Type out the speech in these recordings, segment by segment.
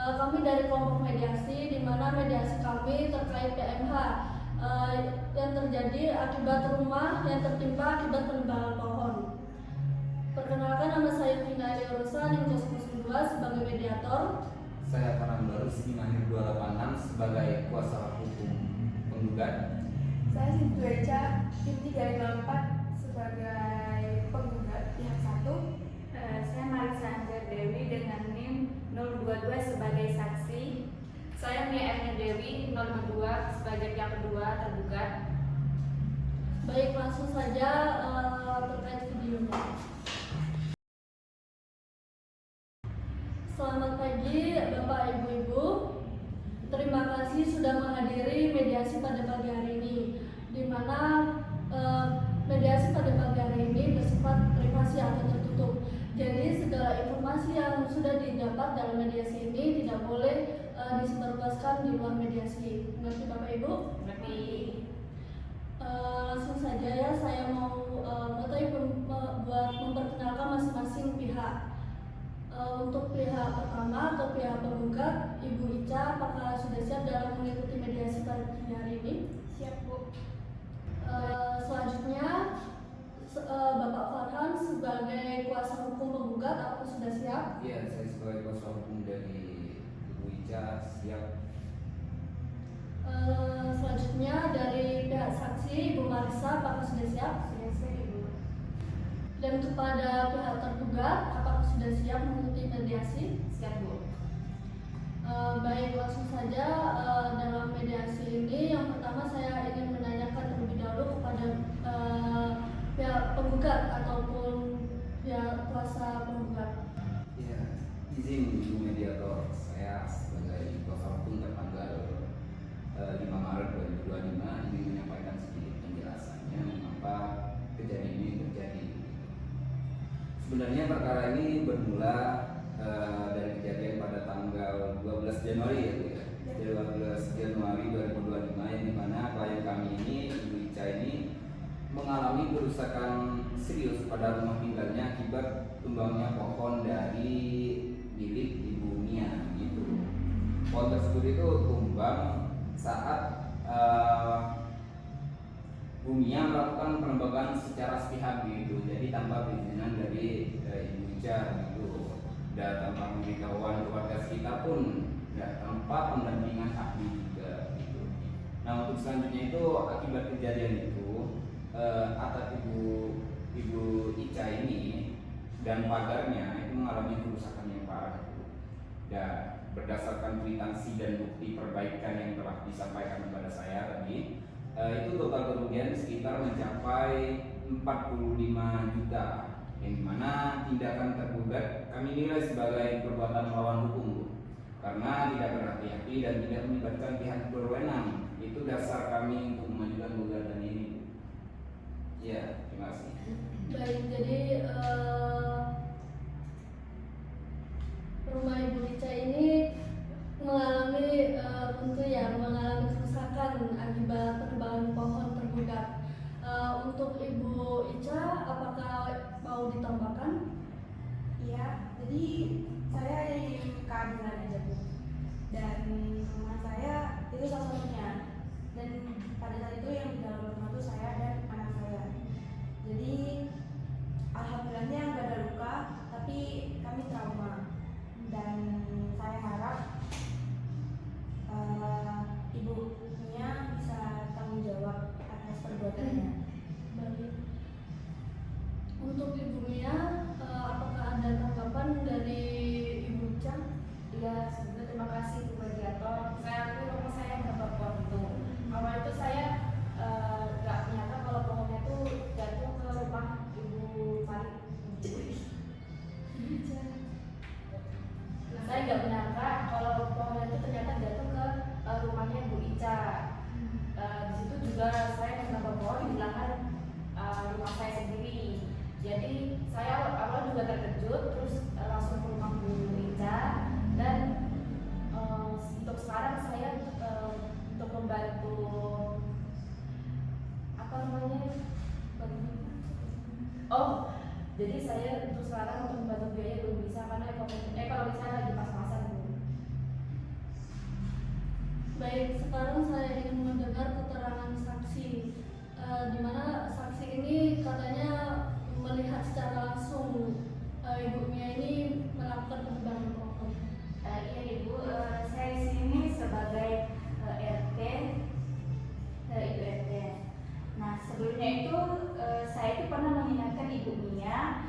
Kami dari kelompok mediasi, di mana mediasi kami terkait PMH yang terjadi akibat rumah yang tertimpa akibat penebangan pohon. Perkenalkan, nama saya Vina Rosa, NIM 002 sebagai mediator. Saya Fernando Rusdi Mahir 286 sebagai kuasa hukum penggugat. Saya Sintu Eca, NIM 354 sebagai penggugat pihak 1. Saya Marisa Angger Dewi dengan NIM 022 sebagai saksi. Saya Mia Erna Dewi 052 sebagai pihak kedua tergugat. Baik, langsung saja terkait videonya. Selamat pagi Bapak Ibu-Ibu. Terima kasih sudah menghadiri mediasi pada pagi hari ini, di mana mediasi pada pagi hari ini bersifat privasi atau tertutup. Jadi segala informasi yang sudah didapat dalam mediasi ini tidak boleh disebarluaskan di luar mediasi. Mengerti Bapak Ibu? Mengerti. Langsung saja ya, saya mau buat memperkenalkan masing-masing pihak. Untuk pihak pertama atau pihak penggugat, Ibu Ica, apakah sudah siap dalam mengikuti mediasi pada hari ini? Siap, Bu. Selanjutnya Bapak Farhan sebagai kuasa hukum penggugat, apakah sudah siap? Iya, saya sebagai kuasa hukum dari Ibu Ica siap. Selanjutnya dari pihak saksi Ibu Marisa, apakah sudah siap? Sudah siap, Ibu. Dan kepada pihak tergugat, apakah sudah siap mengikuti mediasi? Siap, Bu. Baik, langsung saja dalam mediasi ini yang pertama saya ingin menanyakan terlebih dahulu kepada pihak penggugat ataupun pihak kuasa penggugat. Iya, izin Ibu mediator, saya sebagai kuasa hukum tertanggal 5 Maret 2025 ingin menyampaikan sedikit penjelasannya mengapa kejadian ini terjadi. Sebenarnya perkara ini bermula dari kejadian pada tanggal 12 Januari ya Bu ya. 12 Januari 2025 yang dimana klien kami ini, Ibu Ica ini mengalami kerusakan serius pada rumah tinggalnya akibat tumbangnya pohon dari milik Ibu Mia gitu. Pohon tersebut itu tumbang saat Bu Mia melakukan penembakan secara sepihak gitu, jadi tanpa perizinan dari Ibu Ica gitu, dan tanpa pemberitahuan keluarga sekitar pun, dan tanpa pendampingan ahli juga gitu. Nah untuk selanjutnya itu akibat kejadian itu atap Ibu Ica ini dan pagarnya itu mengalami kerusakan yang parah itu. Dan berdasarkan kwitansi dan bukti perbaikan yang telah disampaikan kepada saya tadi, itu total kerugian sekitar mencapai 45 juta, yang dimana tindakan tergugat kami nilai sebagai perbuatan melawan hukum karena tidak berhati-hati dan tidak melibatkan pihak berwenang. Itu dasar kami untuk mengajukan gugatan ini. Ya, terima kasih. Baik, jadi rumah Ibu Ica ini mengalami mengalami kerusakan akibat penebangan pohon tergugat. Untuk Ibu Ica, apakah mau ditambahkan? Iya, jadi saya ingin keadilan aja, Bu. Dan rumah saya itu salah satunya. Dan pada saat itu yang di dalam rumah itu saya dan anak saya. Jadi alhamdulillahnya nggak ada luka, tapi kami trauma. Dan saya harap Ibu Mia bisa tanggung jawab atas perbuatannya. Baik. Untuk Ibu Mia, apakah ada tanggapan dari Ibu Ica? Iya, sebetulnya terima kasih Bu mediator. Saya akui rumah saya dapat pohon itu. Awal itu saya nggak menyangka kalau pohonnya itu jatuh ke rumah Ibu Mari. Saya nggak menyangka kalau pohonnya itu ternyata jatuh ke rumahnya Bu Ica. Di situ juga saya menambah pohon di belakang rumah saya sendiri. Jadi saya awal juga terkejut, terus langsung ke rumah Bu Ica, dan untuk sekarang saya untuk membantu apa namanya? Oh, jadi saya untuk sekarang untuk membantu biaya belum bisa karena ekonomi saya lagi pas-pasan Bu. Baik, sekarang saya ingin mendengar keterangan saksi, di mana saksi ini katanya melihat secara langsung Ibu Mia ini melakukan penebangan pohon. Iya Ibu, saya di sini sebagai RT, Ibu RT. Nah sebelumnya itu saya itu pernah mengingatkan Ibu Mia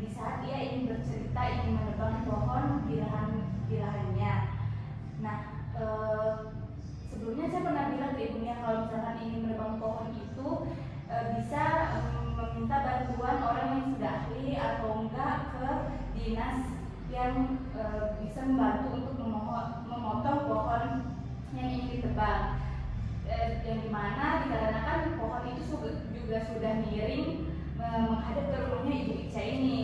di saat dia ingin bercerita ingin menebang pohon di lahannya. Nah sebelumnya saya pernah bilang ke Ibu Mia kalau misalkan ingin menebang pohon itu bisa meminta bantuan orang yang sudah ahli atau enggak ke dinas yang bisa membantu untuk memotong pohon yang ingin ditebang. Yang dimana dikarenakan pohon itu juga sudah miring menghadap ke rumahnya Ibu Ica ini.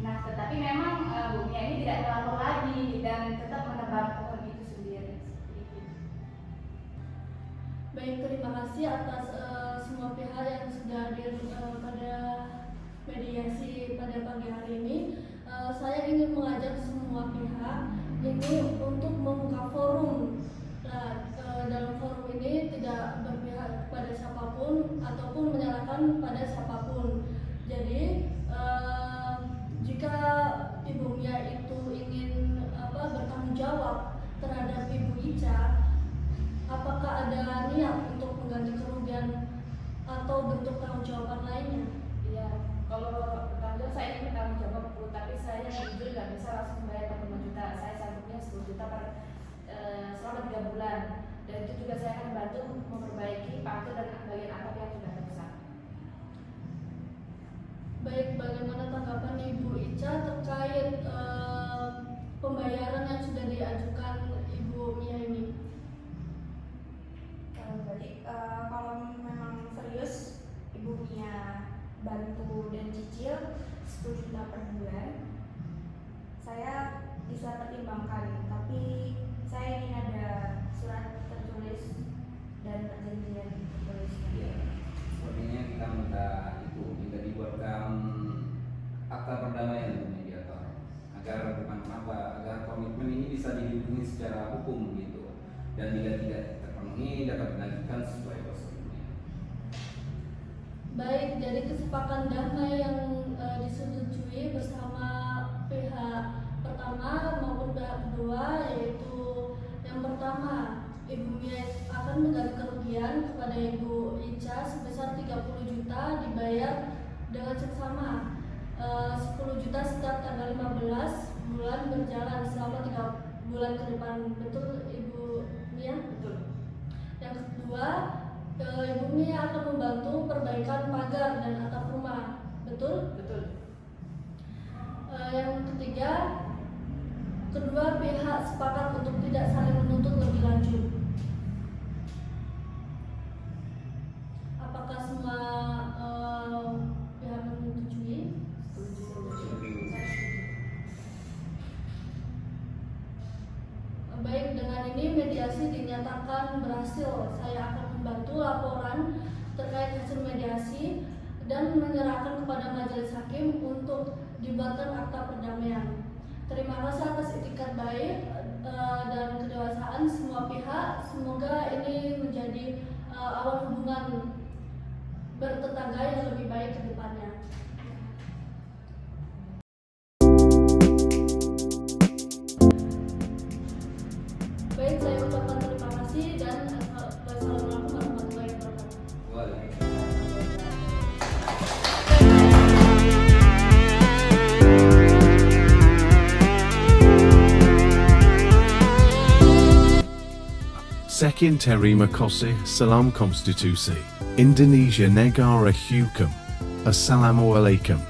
Nah tetapi memang Bu Mia ini tidak melapor lagi dan tetap menebang pohon itu sendiri. Baik, terima kasih atas semua pihak yang sudah hadir pada mediasi pada pagi hari ini. Saya ingin mengajak semua pihak ini untuk membuka forum. Nah, dalam forum ini tidak berpihak kepada siapapun ataupun menyalahkan pada siapapun. Jadi jika Ibu Mia itu ingin bertanggung jawab terhadap Ibu Ica, apakah ada niat untuk mengganti kerugian atau bentuk tanggung jawaban lainnya? Iya, kalau bertanggung jawab saya ingin bertanggung jawab Bu, tapi saya jujur nggak bisa langsung bayar 45 juta. Saya sanggupnya 10 juta selama 3 bulan. Dan itu juga saya akan bantu memperbaiki pagar dan bagian atap yang sudah rusak. Baik, bagaimana tanggapan Ibu Ica terkait pembayaran yang sudah diajukan Ibu Mia ini? Kalau memang serius Ibu Mia bantu dan cicil 10 juta per bulan, saya bisa pertimbangkan, tapi saya ingin ada surat tertulis dan perjanjian tertulisnya. Ya, sepertinya kita minta dibuatkan akta perdamaian dengan mediator agar agar komitmen ini bisa dilindungi secara hukum gitu, dan bila tidak terpenuhi dapat dilanjutkan sesuai prosedurnya. Baik, jadi kesepakatan damai yang disetujui bersama pihak pertama maupun pihak kedua, yaitu yang pertama, Ibu Mia akan mengganti kerugian kepada Ibu Ica sebesar 30 juta dibayar dengan seksama 10 juta setiap tanggal 15 bulan berjalan selama 3 bulan ke depan. Betul Ibu Mia? Betul. Yang kedua, Ibu Mia akan membantu perbaikan pagar dan atap rumah. Betul? Betul. Yang ketiga, kedua pihak sepakat untuk tidak saling menuntut lebih lanjut. Apakah semua pihak menyetujui? Baik, dengan ini mediasi dinyatakan berhasil. Saya akan membantu laporan terkait hasil mediasi dan menyerahkan kepada majelis hakim untuk dibuatkan akta perdamaian. Terima kasih atas itikat baik dan kedewasaan semua pihak. Semoga ini menjadi awal hubungan bertetangga yang lebih baik ke depannya. Baik, saya ucapkan terima kasih dan wassalamualaikum warahmatullahi wabarakatuh. Waalaikumsalam. Sekian terima kasih, salam konstitusi. Indonesia negara hukum. Assalamualaikum.